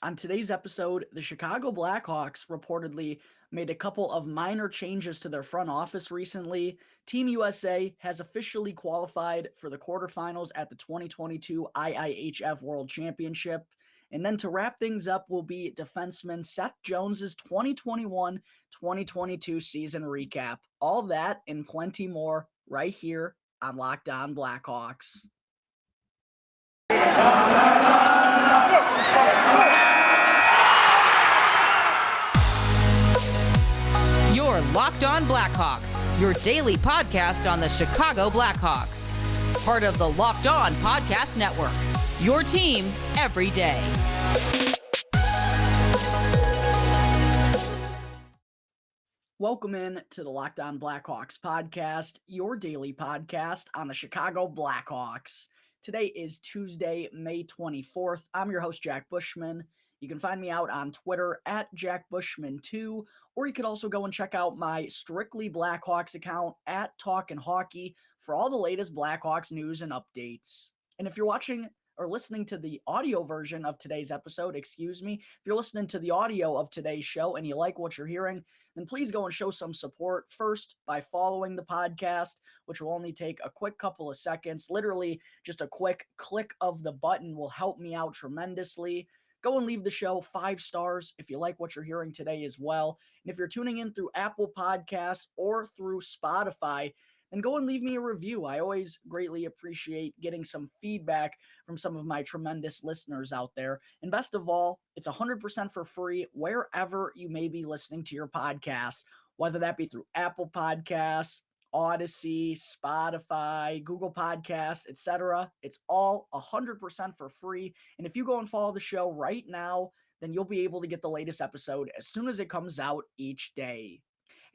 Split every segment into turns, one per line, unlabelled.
On today's episode, the Chicago Blackhawks reportedly made a couple of minor changes to their front office recently. Team USA has officially qualified for the quarterfinals at the 2022 IIHF World Championship. And then to wrap things up will be defenseman Seth Jones' 2021-2022 season recap. All that and plenty more right here on Locked On Blackhawks.
You're Locked On Blackhawks, your daily podcast on the Chicago Blackhawks. Part of the Locked On Podcast Network, your team every day.
Welcome in to the Locked On Blackhawks podcast, your daily podcast on the Chicago Blackhawks. Today is Tuesday, May 24th. I'm your host, Jack Bushman. You can find me out on Twitter at JackBushman2, or you could also go and check out my Strictly Blackhawks account at Talkin' Hockey for all the latest Blackhawks news and updates. And if you're watching or listening to the audio version of today's episode, if you're listening to the audio of today's show and you like what you're hearing, then please go and show some support first by following the podcast, which will only take a quick couple of seconds. Literally, just a quick click of the button will help me out tremendously. Go and leave the show 5 stars if you like what you're hearing today as well. And if you're tuning in through Apple Podcasts or through Spotify, then go and leave me a review. I always greatly appreciate getting some feedback from some of my tremendous listeners out there. And best of all, it's 100% for free wherever you may be listening to your podcasts, whether that be through Apple Podcasts, Odyssey, Spotify, Google Podcasts, etc. It's all 100% for free. And if you go and follow the show right now, then you'll be able to get the latest episode as soon as it comes out each day.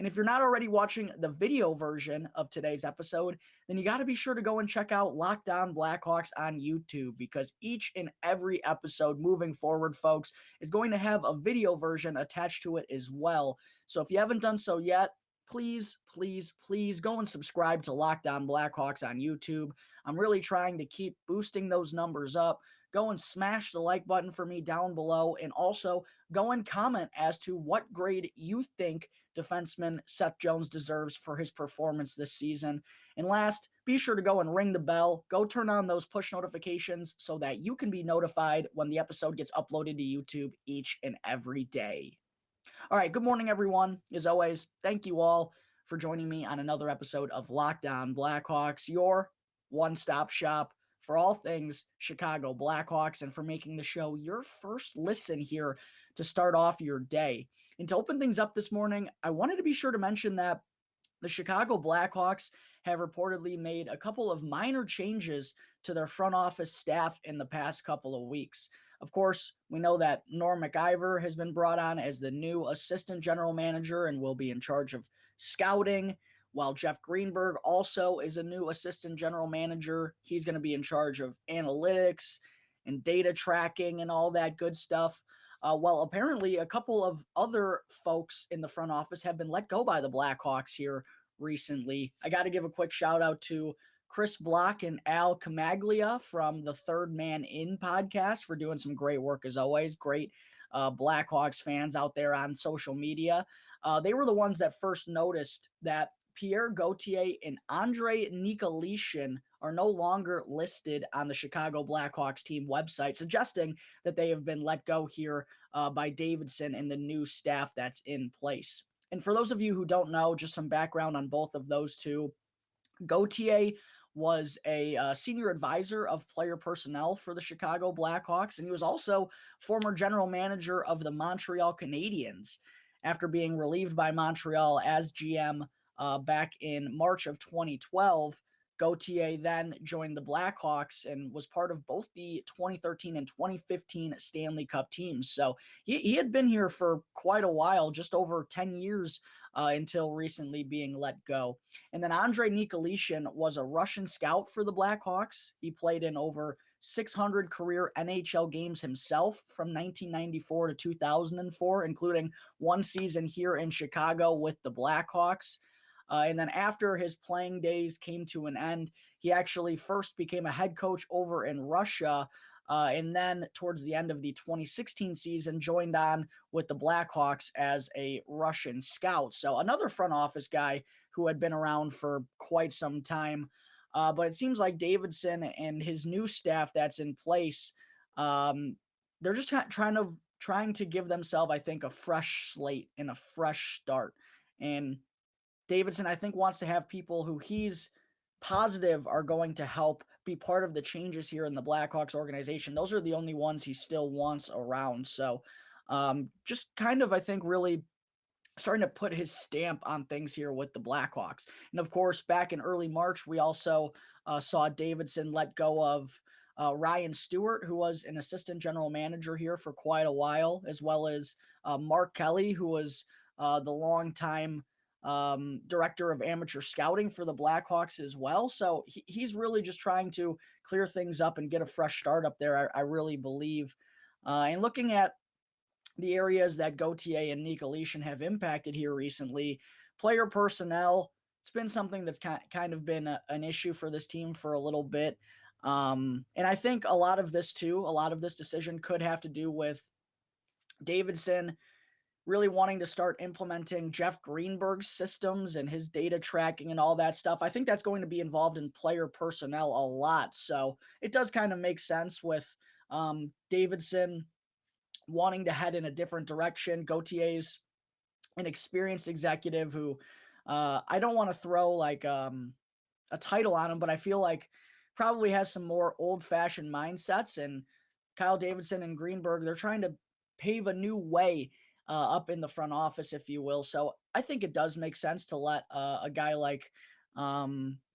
And if you're not already watching the video version of today's episode, then you got to be sure to go and check out Locked On Blackhawks on YouTube, because each and every episode moving forward, folks, is going to have a video version attached to it as well. So if you haven't done so yet, please go and subscribe to Locked On Blackhawks on YouTube. I'm really trying to keep boosting those numbers up. Go and smash the like button for me down below, and also go and comment as to what grade you think defenseman Seth Jones deserves for his performance this season. And last, be sure to go and ring the bell. Go turn on those push notifications so that you can be notified when the episode gets uploaded to YouTube each and every day. All right, good morning, everyone. As always, thank you all for joining me on another episode of Locked On Blackhawks, your one-stop shop for all things Chicago Blackhawks, and for making the show your first listen here to start off your day. And to open things up this morning, I wanted to be sure to mention that the Chicago Blackhawks have reportedly made a couple of minor changes to their front office staff in the past couple of weeks. Of course, we know that Norm McIver has been brought on as the new assistant general manager and will be in charge of scouting, while Jeff Greenberg also is a new assistant general manager. He's going to be in charge of analytics and data tracking and all that good stuff. Well, apparently a couple of other folks in the front office have been let go by the Blackhawks here recently. I got to give a quick shout out to Chris Block and Al Camaglia from the Third Man In podcast for doing some great work as always. Great Blackhawks fans out there on social media. They were the ones that first noticed that Pierre Gauthier and Andre Nikolitin are no longer listed on the Chicago Blackhawks team website, suggesting that they have been let go here by Davidson and the new staff that's in place. And for those of you who don't know, just some background on both of those two. Gauthier was a senior advisor of player personnel for the Chicago Blackhawks, and he was also former general manager of the Montreal Canadiens after being relieved by Montreal as GM back in March of 2012. Gauthier then joined the Blackhawks and was part of both the 2013 and 2015 Stanley Cup teams. So he had been here for quite a while, just over 10 years until recently being let go. And then Andre Nikolitin was a Russian scout for the Blackhawks. He played in over 600 career NHL games himself from 1994 to 2004, including one season here in Chicago with the Blackhawks. And then after his playing days came to an end, he actually first became a head coach over in Russia And then towards the end of the 2016 season, joined on with the Blackhawks as a Russian scout. So another front office guy who had been around for quite some time. But it seems like Davidson and his new staff that's in place, they're just trying to give themselves, I think, a fresh slate and a fresh start. And Davidson, I think, wants to have people who he's positive are going to help be part of the changes here in the Blackhawks organization. Those are the only ones he still wants around. So just kind of, I think, really starting to put his stamp on things here with the Blackhawks. And of course, back in early March, we also saw Davidson let go of Ryan Stewart, who was an assistant general manager here for quite a while, as well as Mark Kelly, who was the longtime director of amateur scouting for the Blackhawks as well. So he's really just trying to clear things up and get a fresh start up there, I really believe. And looking at the areas that Gauthier and Nikolitin have impacted here recently, player personnel, it's been something that's kind of been an issue for this team for a little bit. And I think a lot of this decision could have to do with Davidson really wanting to start implementing Jeff Greenberg's systems and his data tracking and all that stuff. I think that's going to be involved in player personnel a lot. So it does kind of make sense with Davidson wanting to head in a different direction. Gauthier's an experienced executive who I don't want to throw like a title on him, but I feel like probably has some more old-fashioned mindsets. And Kyle Davidson and Greenberg, they're trying to pave a new way up in the front office, if you will. So I think it does make sense to let a guy like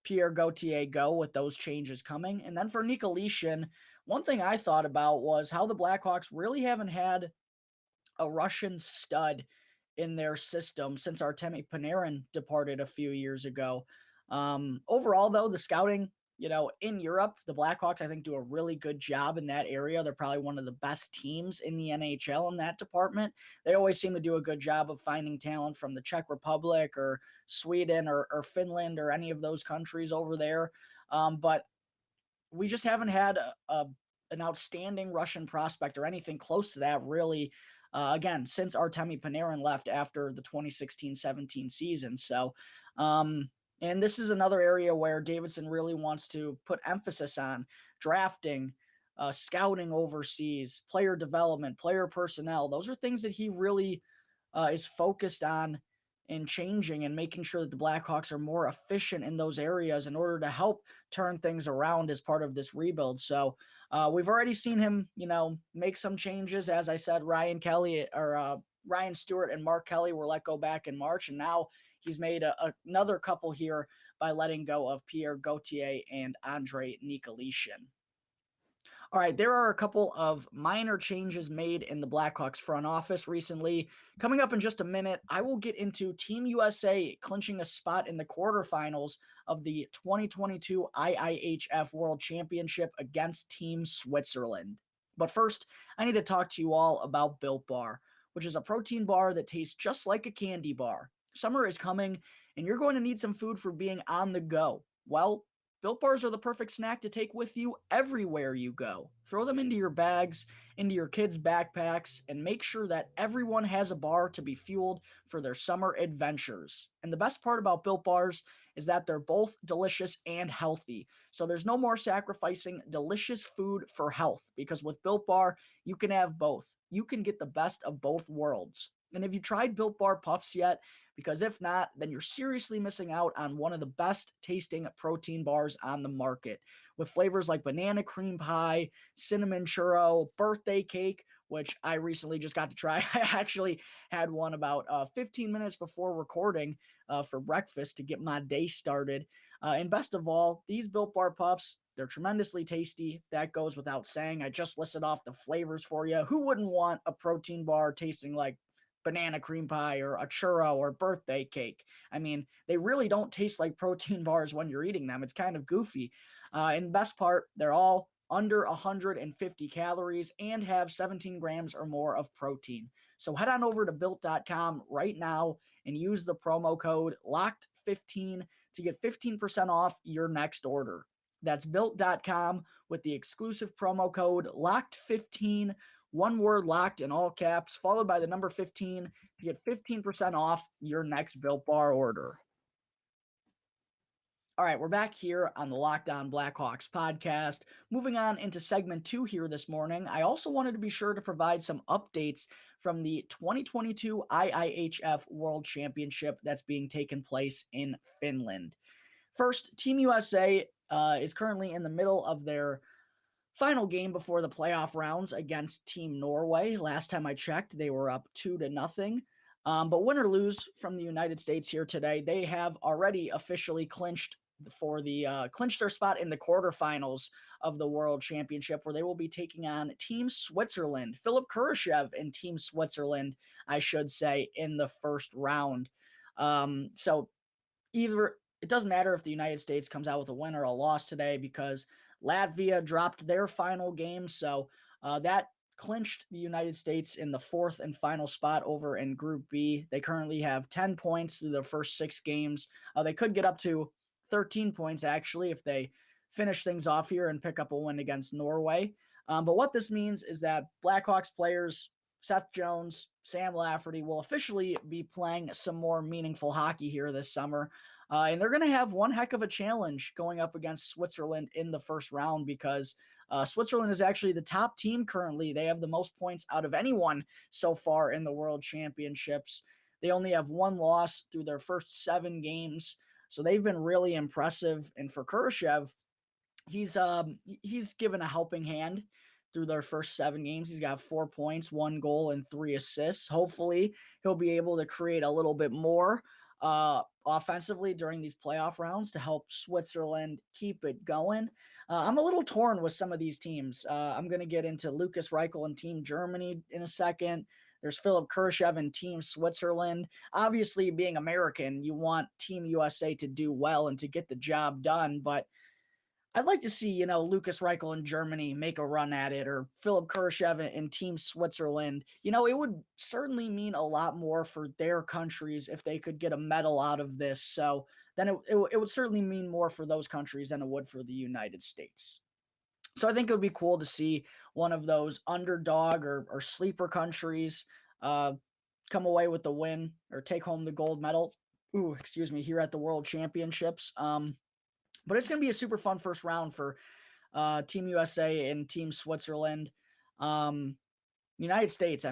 Pierre Gauthier go with those changes coming. And then for Nikolitin, one thing I thought about was how the Blackhawks really haven't had a Russian stud in their system since Artemi Panarin departed a few years ago. Overall, though, the scouting, in Europe, the Blackhawks, I think, do a really good job in that area. They're probably one of the best teams in the NHL in that department. They always seem to do a good job of finding talent from the Czech Republic or Sweden or Finland or any of those countries over there. But we just haven't had an outstanding Russian prospect or anything close to that, really, again, since Artemi Panarin left after the 2016-17 season. So, and this is another area where Davidson really wants to put emphasis on drafting, scouting overseas, player development, player personnel. Those are things that he really is focused on and changing and making sure that the Blackhawks are more efficient in those areas in order to help turn things around as part of this rebuild. So we've already seen him, make some changes. As I said, Ryan Stewart and Mark Kelly were let go back in March, and now he's made another couple here by letting go of Pierre Gauthier and Andre Nikolitin. All right, there are a couple of minor changes made in the Blackhawks front office recently. Coming up in just a minute, I will get into Team USA clinching a spot in the quarterfinals of the 2022 IIHF World Championship against Team Switzerland. But first, I need to talk to you all about Built Bar, which is a protein bar that tastes just like a candy bar. Summer is coming, and you're going to need some food for being on the go. Well, Built Bars are the perfect snack to take with you everywhere you go. Throw them into your bags, into your kids' backpacks, and make sure that everyone has a bar to be fueled for their summer adventures. And the best part about Built Bars is that they're both delicious and healthy. So there's no more sacrificing delicious food for health, because with Built Bar, you can have both. You can get the best of both worlds. And have you tried Built Bar Puffs yet? Because if not, then you're seriously missing out on one of the best tasting protein bars on the market, with flavors like banana cream pie, cinnamon churro, birthday cake, which I recently just got to try. I actually had one about 15 minutes before recording for breakfast to get my day started. And best of all, these Built Bar Puffs, they're tremendously tasty. That goes without saying. I just listed off the flavors for you. Who wouldn't want a protein bar tasting like banana cream pie or a churro or birthday cake? I mean, they really don't taste like protein bars when you're eating them. It's kind of goofy. And the best part, they're all under 150 calories and have 17 grams or more of protein. So head on over to built.com right now and use the promo code LOCKED15 to get 15% off your next order. That's built.com with the exclusive promo code LOCKED15, one word locked in all caps, followed by the number 15 to get 15% off your next Built Bar order. All right, we're back here on the Locked On Blackhawks podcast. Moving on into segment 2 here this morning, I also wanted to be sure to provide some updates from the 2022 IIHF World Championship that's being taken place in Finland. First, Team USA is currently in the middle of their final game before the playoff rounds against Team Norway. Last time I checked, they were up 2-0. But win or lose from the United States here today, they have already officially clinched their spot in the quarterfinals of the World Championship, where they will be taking on Team Switzerland. Philipp Kurashev and Team Switzerland, I should say, in the first round. So either it doesn't matter if the United States comes out with a win or a loss today, because Latvia dropped their final game, so that clinched the United States in the fourth and final spot over in Group B. They currently have 10 points through their first 6 games. They could get up to 13 points, actually, if they finish things off here and pick up a win against Norway. But what this means is that Blackhawks players Seth Jones, Sam Lafferty will officially be playing some more meaningful hockey here this summer. And they're going to have one heck of a challenge going up against Switzerland in the first round, because Switzerland is actually the top team currently. They have the most points out of anyone so far in the World Championships. They only have one loss through their first 7 games. So they've been really impressive. And for Kurashev, he's given a helping hand through their first 7 games. He's got 4 points, 1 goal, and 3 assists. Hopefully, he'll be able to create a little bit more offensively during these playoff rounds to help Switzerland keep it going. I'm a little torn with some of these teams. I'm going to get into Lukas Reichel and Team Germany in a second. There's Philipp Kurashev and Team Switzerland. Obviously, being American, you want Team USA to do well and to get the job done, but I'd like to see, Lukas Reichel in Germany make a run at it, or Philipp Kurashev in Team Switzerland. It would certainly mean a lot more for their countries if they could get a medal out of this. So then it would certainly mean more for those countries than it would for the United States. So I think it would be cool to see one of those underdog or sleeper countries come away with the win or take home the gold medal. Here at the World Championships. But it's going to be a super fun first round for Team USA and Team Switzerland. United States,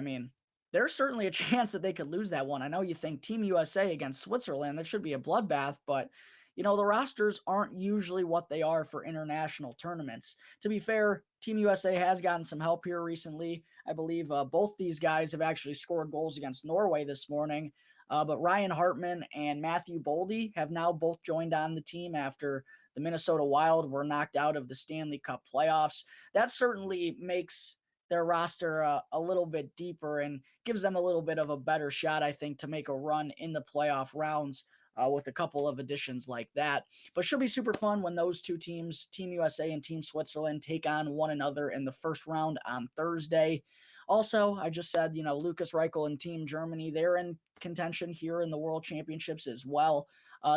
there's certainly a chance that they could lose that one. I know you think Team USA against Switzerland, that should be a bloodbath, but, the rosters aren't usually what they are for international tournaments. To be fair, Team USA has gotten some help here recently. I believe both these guys have actually scored goals against Norway this morning. But Ryan Hartman and Matthew Boldy have now both joined on the team after the Minnesota Wild were knocked out of the Stanley Cup playoffs. That certainly makes their roster a little bit deeper and gives them a little bit of a better shot, I think, to make a run in the playoff rounds with a couple of additions like that. But should be super fun when those two teams, Team USA and Team Switzerland, take on one another in the first round on Thursday. Also, I just said, Lukas Reichel and Team Germany, they're in contention here in the World Championships as well.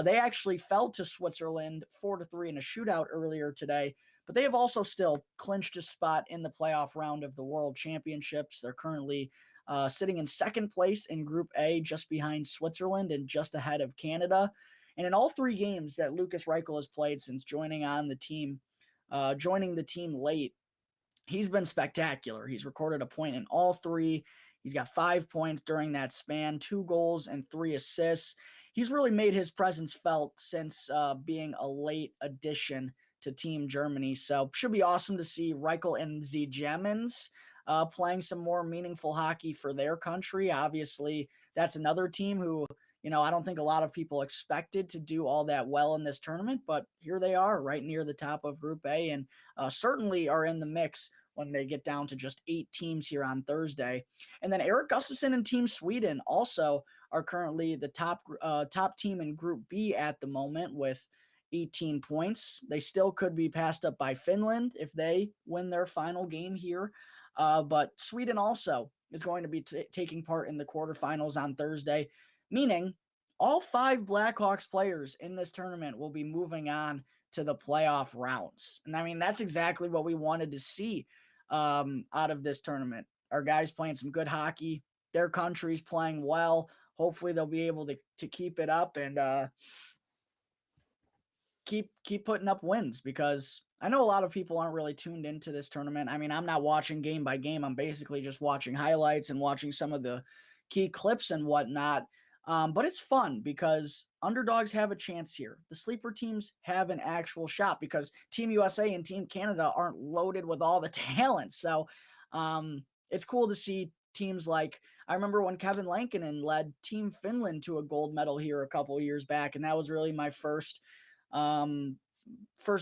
They actually fell to Switzerland 4-3 in a shootout earlier today, but they have also still clinched a spot in the playoff round of the World Championships. They're currently sitting in second place in Group A, just behind Switzerland and just ahead of Canada. And in all 3 games that Lukas Reichel has played since joining the team late, he's been spectacular. He's recorded a point in all 3. He's got 5 points during that span, 2 goals and 3 assists. He's really made his presence felt since being a late addition to Team Germany. So should be awesome to see Reichel and the Germans playing some more meaningful hockey for their country. Obviously, that's another team who, I don't think a lot of people expected to do all that well in this tournament, but here they are right near the top of Group A and certainly are in the mix when they get down to just 8 teams here on Thursday. And then Erik Gustafsson and Team Sweden also are currently the top team in Group B at the moment with 18 points. They still could be passed up by Finland if they win their final game here. But Sweden also is going to be taking part in the quarterfinals on Thursday, meaning all 5 Blackhawks players in this tournament will be moving on to the playoff rounds. And I mean, that's exactly what we wanted to see out of this tournament. Our guys playing some good hockey, their country's playing well. Hopefully they'll be able to keep it up and keep putting up wins, because I know a lot of people aren't really tuned into this tournament. I mean, I'm not watching game by game. I'm basically just watching highlights and watching some of the key clips and whatnot. But it's fun because underdogs have a chance here. The sleeper teams have an actual shot because Team USA and Team Canada aren't loaded with all the talent. So it's cool to see teams like, I remember when Kevin Lankinen led Team Finland to a gold medal here a couple of years back, and that was really my first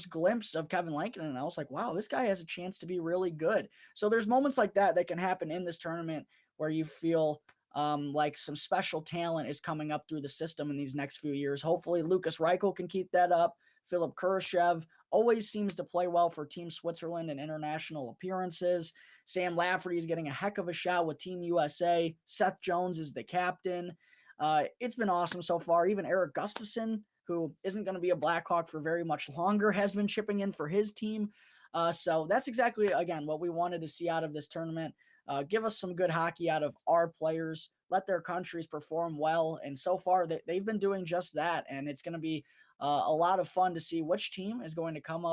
glimpse of Kevin Lankinen, and I was like, wow, this guy has a chance to be really good. So there's moments like that that can happen in this tournament where you feel like some special talent is coming up through the system in these next few years. Hopefully Lukas Reichel can keep that up. Philipp Kurashev always seems to play well for Team Switzerland in international appearances. Sam Lafferty is getting a heck of a shot with Team USA. Seth Jones is the captain. It's been awesome so far. Even Eric Gustafsson, who isn't going to be a Blackhawk for very much longer, has been chipping in for his team. So that's exactly, again, what we wanted to see out of this tournament. Give us some good hockey out of our players, let their countries perform well. And so far, they've been doing just that. And it's going to be a lot of fun to see which team is going to come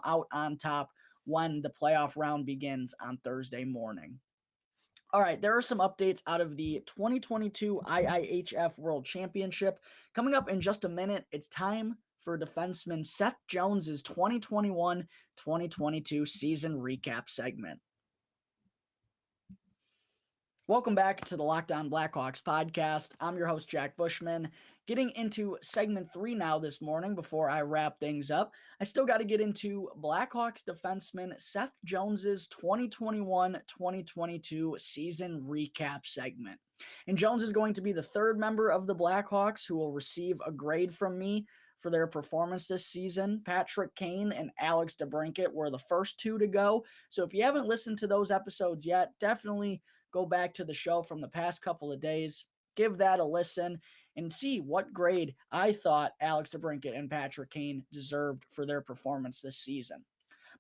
out on top when the playoff round begins on Thursday morning. All right, there are some updates out of the 2022 IIHF World Championship. Coming up in just a minute, it's time for defenseman Seth Jones' 2021-2022 season recap segment. Welcome back to the Locked On Blackhawks podcast. I'm your host, Jack Bushman. Getting into segment 3 now this morning before I wrap things up. I still got to get into Blackhawks defenseman Seth Jones' 2021-2022 season recap segment. And Jones is going to be the third member of the Blackhawks who will receive a grade from me for their performance this season. Patrick Kane and Alex DeBrincat were the first two to go. So if you haven't listened to those episodes yet, definitely go back to the show from the past couple of days, give that a listen, and see what grade I thought Alex DeBrincat and Patrick Kane deserved for their performance this season.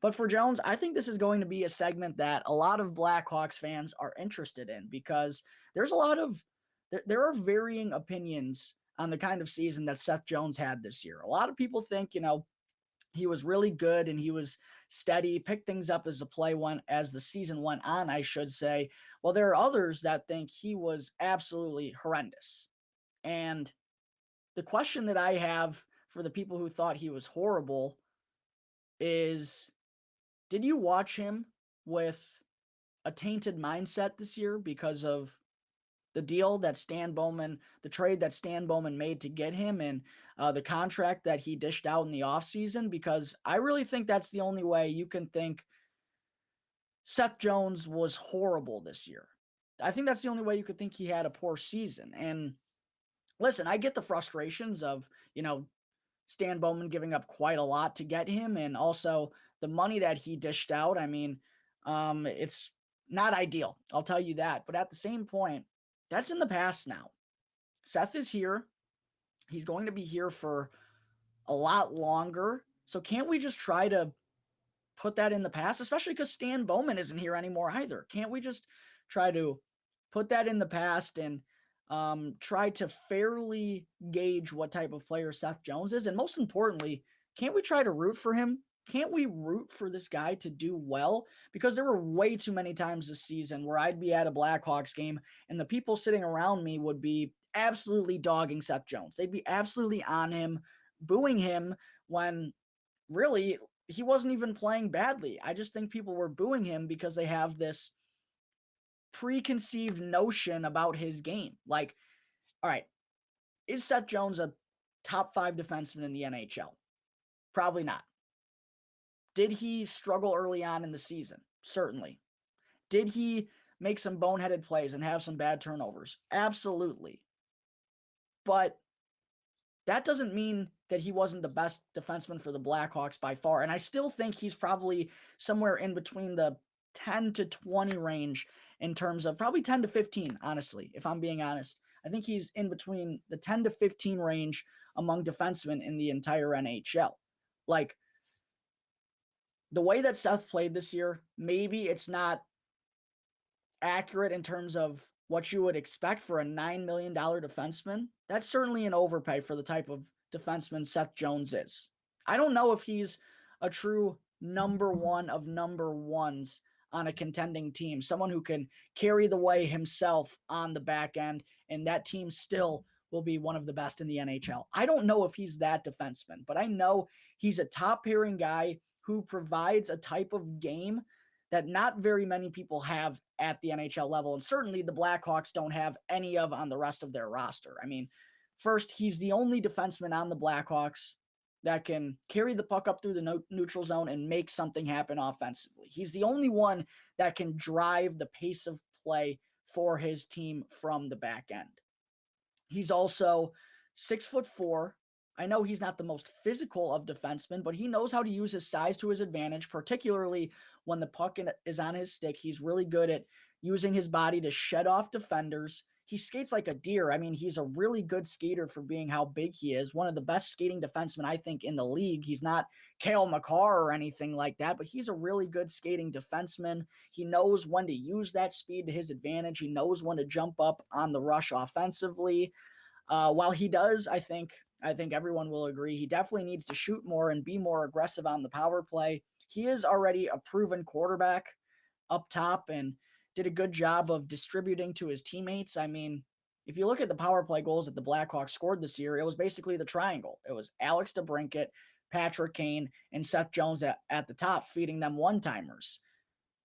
But for Jones, I think this is going to be a segment that a lot of Blackhawks fans are interested in, because there are varying opinions on the kind of season that Seth Jones had this year. A lot of people think, he was really good and he was steady, picked things up as the season went on, I should say. Well, there are others that think he was absolutely horrendous. And the question that I have for the people who thought he was horrible is, did you watch him with a tainted mindset this year because of the deal that the trade that Stan Bowman made to get him, and the contract that he dished out in the offseason? Because I really think that's the only way you can think Seth Jones was horrible this year. I think that's the only way you could think he had a poor season. And listen, I get the frustrations of, Stan Bowman giving up quite a lot to get him, and also the money that he dished out. I mean, it's not ideal, I'll tell you that. But at the same point, that's in the past now. Seth is here. He's going to be here for a lot longer. So can't we just try to put that in the past, especially because Stan Bowman isn't here anymore either? Can't we just try to put that in the past and try to fairly gauge what type of player Seth Jones is? And most importantly, can't we try to root for him? Can't we root for this guy to do well? Because there were way too many times this season where I'd be at a Blackhawks game and the people sitting around me would be absolutely dogging Seth Jones. They'd be absolutely on him, booing him, when really he wasn't even playing badly. I just think people were booing him because they have this preconceived notion about his game. Like, all right, is Seth Jones a top 5 defenseman in the NHL? Probably not. Did he struggle early on in the season? Certainly. Did he make some boneheaded plays and have some bad turnovers? Absolutely. But that doesn't mean that he wasn't the best defenseman for the Blackhawks by far. And I still think he's probably somewhere in between the 10 to 20 range, in terms of probably 10 to 15, honestly, if I'm being honest. I think he's in between the 10 to 15 range among defensemen in the entire NHL. Like, the way that Seth played this year, maybe it's not accurate in terms of what you would expect for a $9 million defenseman. That's certainly an overpay for the type of defenseman Seth Jones is. I don't know if he's a true number one of number ones on a contending team, someone who can carry the way himself on the back end, and that team still will be one of the best in the NHL. I don't know if he's that defenseman, but I know he's a top pairing guy who provides a type of game that not very many people have at the NHL level. And certainly the Blackhawks don't have any of on the rest of their roster. I mean, first, he's the only defenseman on the Blackhawks that can carry the puck up through the neutral zone and make something happen offensively. He's the only one that can drive the pace of play for his team from the back end. He's also 6'4". I know he's not the most physical of defensemen, but he knows how to use his size to his advantage, particularly when the puck is on his stick. He's really good at using his body to shed off defenders. He skates like a deer. I mean, he's a really good skater for being how big he is. One of the best skating defensemen, I think, in the league. He's not Cale Makar or anything like that, but he's a really good skating defenseman. He knows when to use that speed to his advantage. He knows when to jump up on the rush offensively. While he does, I think everyone will agree, he definitely needs to shoot more and be more aggressive on the power play. He is already a proven quarterback up top and did a good job of distributing to his teammates. I mean, if you look at the power play goals that the Blackhawks scored this year, it was basically the triangle. It was Alex DeBrincat, Patrick Kane, and Seth Jones at the top, feeding them one-timers.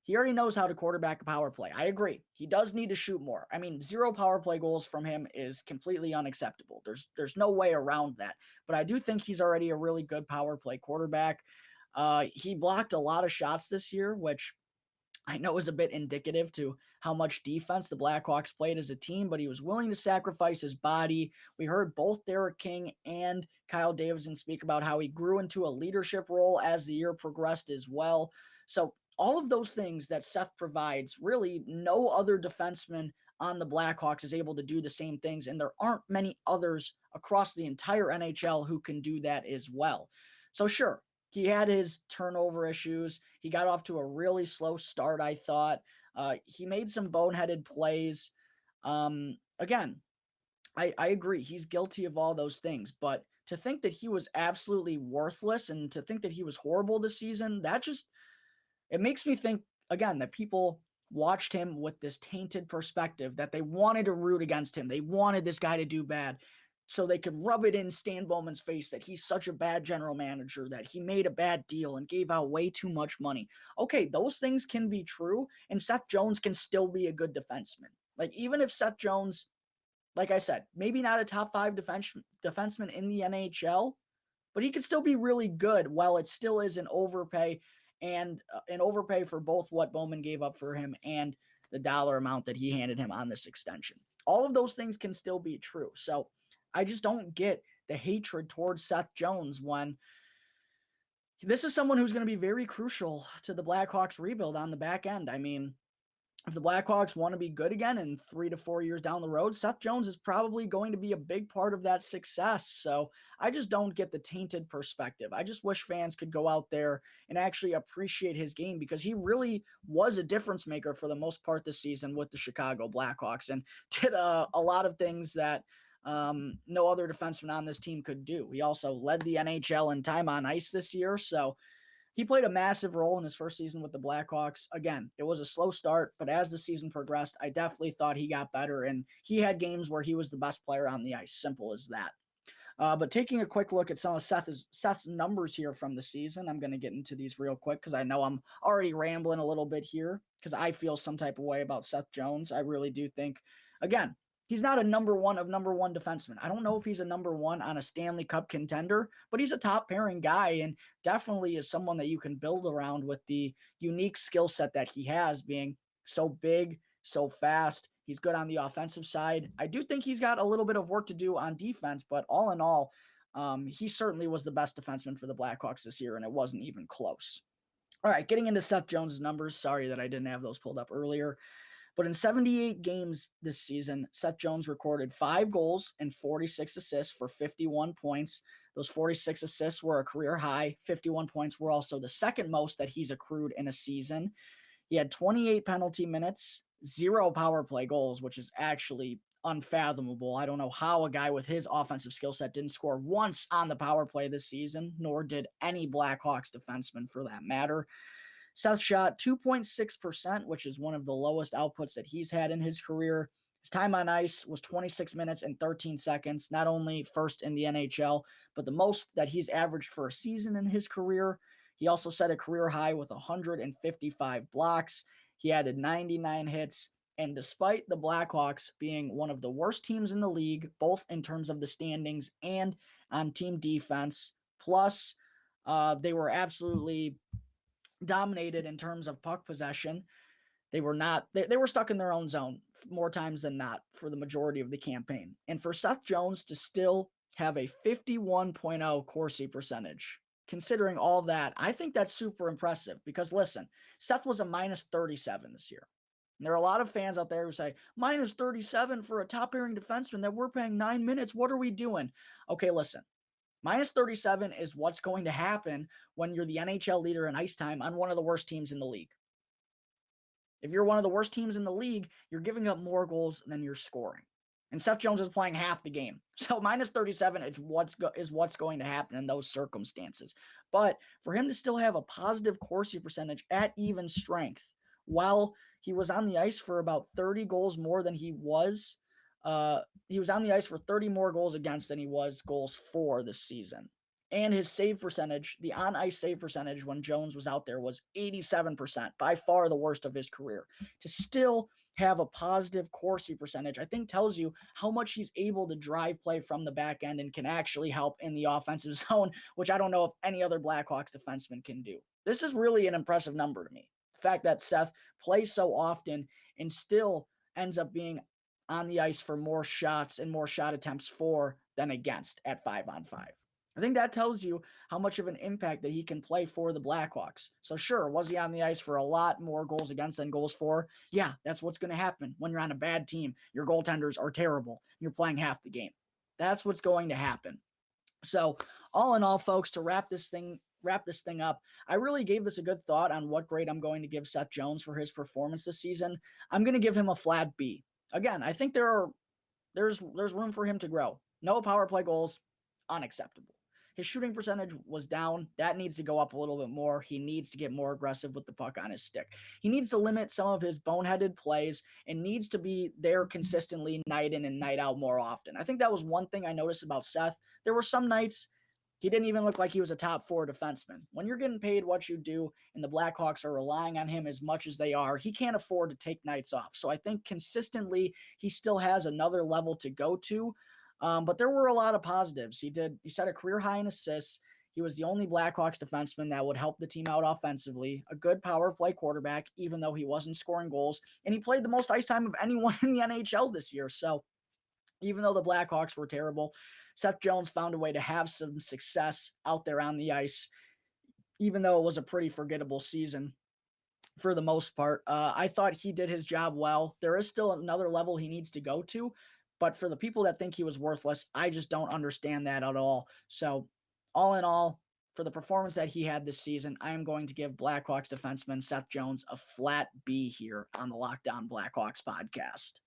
He already knows how to quarterback a power play. I agree. He does need to shoot more. I mean, 0 power play goals from him is completely unacceptable. There's no way around that. But I do think he's already a really good power play quarterback. He blocked a lot of shots this year, which I know is a bit indicative to how much defense the Blackhawks played as a team, but he was willing to sacrifice his body. We heard both Derek King and Kyle Davidson speak about how he grew into a leadership role as the year progressed as well. So all of those things that Seth provides, really no other defenseman on the Blackhawks is able to do the same things, and there aren't many others across the entire NHL who can do that as well. So sure, he had his turnover issues. He got off to a really slow start, I thought. He made some boneheaded plays. Again, I agree. He's guilty of all those things. But to think that he was absolutely worthless and to think that he was horrible this season, it makes me think, again, that people watched him with this tainted perspective, that they wanted to root against him. They wanted this guy to do bad so they could rub it in Stan Bowman's face that he's such a bad general manager, that he made a bad deal and gave out way too much money. Okay, those things can be true, and Seth Jones can still be a good defenseman. Like, even if Seth Jones, like I said, maybe not a top 5 defenseman in the NHL, but he could still be really good while it still is an overpay, and an overpay for both what Bowman gave up for him and the dollar amount that he handed him on this extension. All of those things can still be true. So I just don't get the hatred towards Seth Jones when this is someone who's going to be very crucial to the Blackhawks rebuild on the back end. I mean, if the Blackhawks want to be good again in 3 to 4 years down the road, Seth Jones is probably going to be a big part of that success. So I just don't get the tainted perspective. I just wish fans could go out there and actually appreciate his game, because he really was a difference maker for the most part this season with the Chicago Blackhawks and did a lot of things that no other defenseman on this team could do. He also led the NHL in time on ice this year. So he played a massive role in his first season with the Blackhawks. Again, it was a slow start, but as the season progressed, I definitely thought he got better, and he had games where he was the best player on the ice. Simple as that. But taking a quick look at some of Seth's numbers here from the season, I'm going to get into these real quick because I know I'm already rambling a little bit here because I feel some type of way about Seth Jones. I really do think, again, he's not a number one of number one defenseman. I don't know if he's a number one on a Stanley Cup contender, but he's a top pairing guy and definitely is someone that you can build around with the unique skill set that he has, being so big, so fast. He's good on the offensive side. I do think he's got a little bit of work to do on defense, but all in all, he certainly was the best defenseman for the Blackhawks this year, and it wasn't even close. All right, getting into Seth Jones' numbers. Sorry that I didn't have those pulled up earlier. But in 78 games this season, Seth Jones recorded 5 goals and 46 assists for 51 points. Those 46 assists were a career high. 51 points were also the second most that he's accrued in a season. He had 28 penalty minutes, 0 power play goals, which is actually unfathomable. I don't know how a guy with his offensive skill set didn't score once on the power play this season, nor did any Blackhawks defenseman for that matter. Seth shot 2.6%, which is one of the lowest outputs that he's had in his career. His time on ice was 26 minutes and 13 seconds, not only first in the NHL, but the most that he's averaged for a season in his career. He also set a career high with 155 blocks. He added 99 hits. And despite the Blackhawks being one of the worst teams in the league, both in terms of the standings and on team defense, plus they were absolutely dominated in terms of puck possession. They were stuck in their own zone more times than not for the majority of the campaign. And for Seth Jones to still have a 51.0 Corsi percentage, considering all that, I think that's super impressive because listen, Seth was a minus 37 this year. And there are a lot of fans out there who say, minus 37 for a top pairing defenseman that we're paying 9 minutes. What are we doing? Okay, listen. Minus 37 is what's going to happen when you're the NHL leader in ice time on one of the worst teams in the league. If you're one of the worst teams in the league, you're giving up more goals than you're scoring. And Seth Jones is playing half the game. So minus 37 is what's going to happen in those circumstances. But for him to still have a positive Corsi percentage at even strength, while he was on the ice for about 30 goals more than he was on the ice for 30 more goals against than he was goals for this season. And his save percentage, the on-ice save percentage when Jones was out there was 87%, by far the worst of his career. To still have a positive Corsi percentage, I think tells you how much he's able to drive play from the back end and can actually help in the offensive zone, which I don't know if any other Blackhawks defenseman can do. This is really an impressive number to me. The fact that Seth plays so often and still ends up being on the ice for more shots and more shot attempts for than against at 5-on-5. I think that tells you how much of an impact that he can play for the Blackhawks. So sure, was he on the ice for a lot more goals against than goals for? Yeah, that's what's going to happen when you're on a bad team. Your goaltenders are terrible. You're playing half the game. That's what's going to happen. So all in all, folks, to wrap this thing up, I really gave this a good thought on what grade I'm going to give Seth Jones for his performance this season. I'm going to give him a flat B. Again, I think there's room for him to grow. No power play goals, unacceptable. His shooting percentage was down. That needs to go up a little bit more. He needs to get more aggressive with the puck on his stick. He needs to limit some of his boneheaded plays and needs to be there consistently night in and night out more often. I think that was one thing I noticed about Seth. There were some nights he didn't even look like he was a top 4 defenseman. When you're getting paid what you do and the Blackhawks are relying on him as much as they are, he can't afford to take nights off. So I think consistently he still has another level to go to. But there were a lot of positives. He set a career high in assists. He was the only Blackhawks defenseman that would help the team out offensively, a good power play quarterback, even though he wasn't scoring goals. And he played the most ice time of anyone in the NHL this year. So even though the Blackhawks were terrible, Seth Jones found a way to have some success out there on the ice, even though it was a pretty forgettable season for the most part. I thought he did his job well. There is still another level he needs to go to, but for the people that think he was worthless, I just don't understand that at all. So all in all, for the performance that he had this season, I am going to give Blackhawks defenseman Seth Jones a flat B here on the Locked On Blackhawks podcast.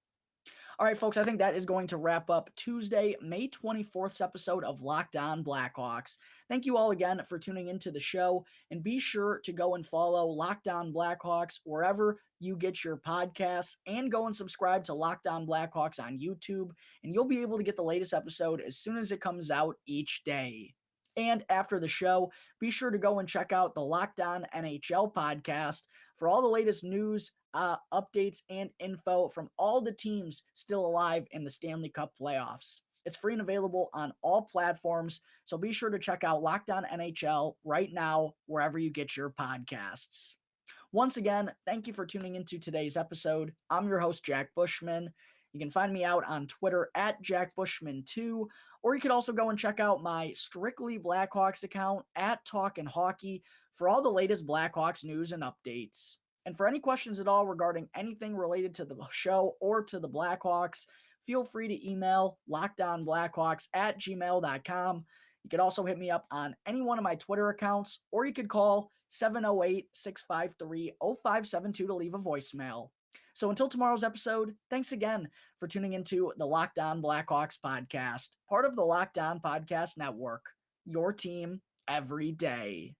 All right, folks, I think that is going to wrap up Tuesday, May 24th's episode of Locked On Blackhawks. Thank you all again for tuning into the show, and be sure to go and follow Locked On Blackhawks wherever you get your podcasts, and go and subscribe to Locked On Blackhawks on YouTube, and you'll be able to get the latest episode as soon as it comes out each day. And after the show, be sure to go and check out the Locked On NHL podcast for all the latest news, updates, and info from all the teams still alive in the Stanley Cup playoffs. It's free and available on all platforms, so be sure to check out Locked On NHL right now, wherever you get your podcasts. Once again, thank you for tuning into today's episode. I'm your host, Jack Bushman. You can find me out on Twitter at JackBushman2, or you could also go and check out my Strictly Blackhawks account at Talkin' Hockey for all the latest Blackhawks news and updates. And for any questions at all regarding anything related to the show or to the Blackhawks, feel free to email lockedonblackhawks@gmail.com. You could also hit me up on any one of my Twitter accounts, or you could call 708-653-0572 to leave a voicemail. So until tomorrow's episode, thanks again for tuning into the Locked On Blackhawks podcast, part of the Locked On Podcast Network, your team every day.